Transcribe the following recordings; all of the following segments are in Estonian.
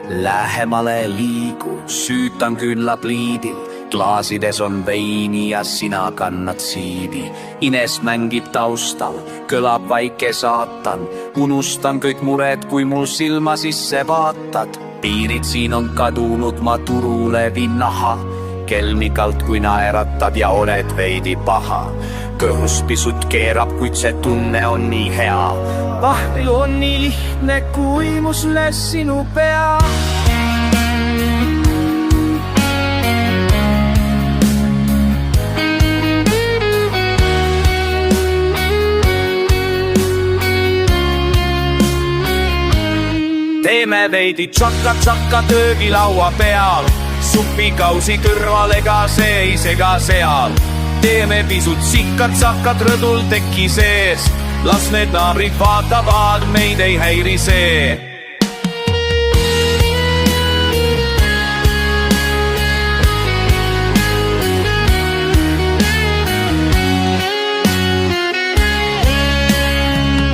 Lähemale liigu, syytän kyllä pliidil. Klaasides on veini ja sinä kannat siivi. Ines mängib taustal, kõlab väike saatan. Unustan kõik mured, kui mul silma sisse vaatad. Piirid siin on kadunud, ma turule viin naha. Kelmikalt kui naeratad ja oled veidi paha. Kõhus pisut keerab, kuid see tunne on nii hea. Vahvil on nii lihtne, kui musle sinu pea. Teeme veidi tšakka-tšakka töögilaua peal. Supikausi kõrval, ega see ei sega seal. Teeme pisut sikkat-sakkat rõdul teki sees. Las need naabrid vaatavad, meid ei häiri see.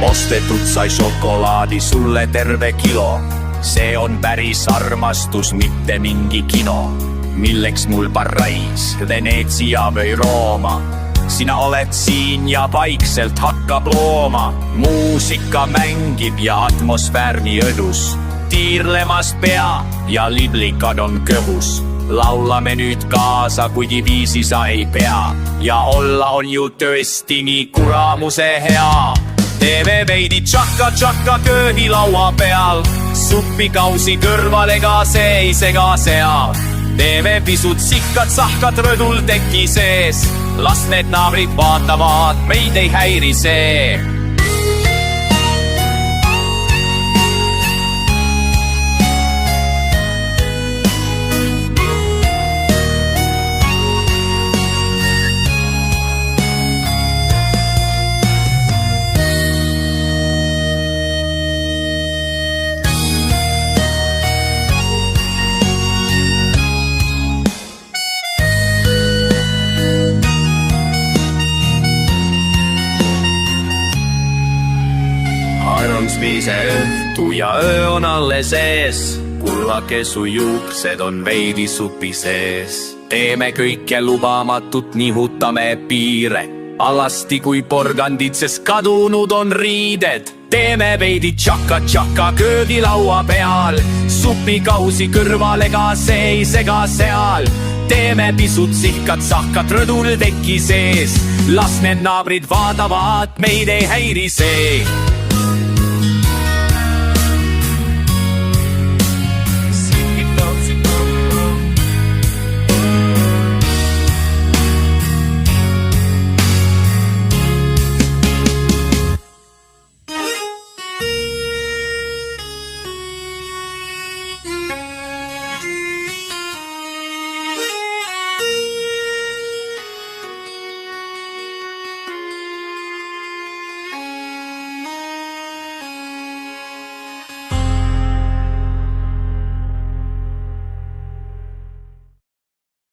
Ostetud sai šokolaadi sulle terve kilo. See on päris armastus, mitte mingi kino. Milleks mul Pariis, Veneetsia või Rooma? Sina oled siin ja vaikselt hakkab looma. Muusika mängib ja atmosfäär nii õdus. Tiirlemas pea ja liblikad on kõhus. Laulame nüüd kaasa, kuigi viisi sa ei pea. Ja olla on ju tõesti nii kuramuse hea. Teeme veidi tšakka-tšakka köögilaua peal. Supikausi kõrval, ega see ei sega seal. Teeme pisut sikkat-sahkat rõdul teki sees. Las need naabrid vaatavad, meid ei häiri see. Armsmise õhtu ja öö on alles ees. Kullake su juuksed on veidi supi sees. Teeme kõike lubamatut, nihutame piire. Alasti kui porgandid, sest kadunud on riided. Teeme veidi tšakka-tšakka köögilaua peal. Supikausi kõrval, ega see ei sega seal. Teeme pisut sihkat-sahkat rõdul teki sees. Las need naabrid vaatavad, meid ei häiri see.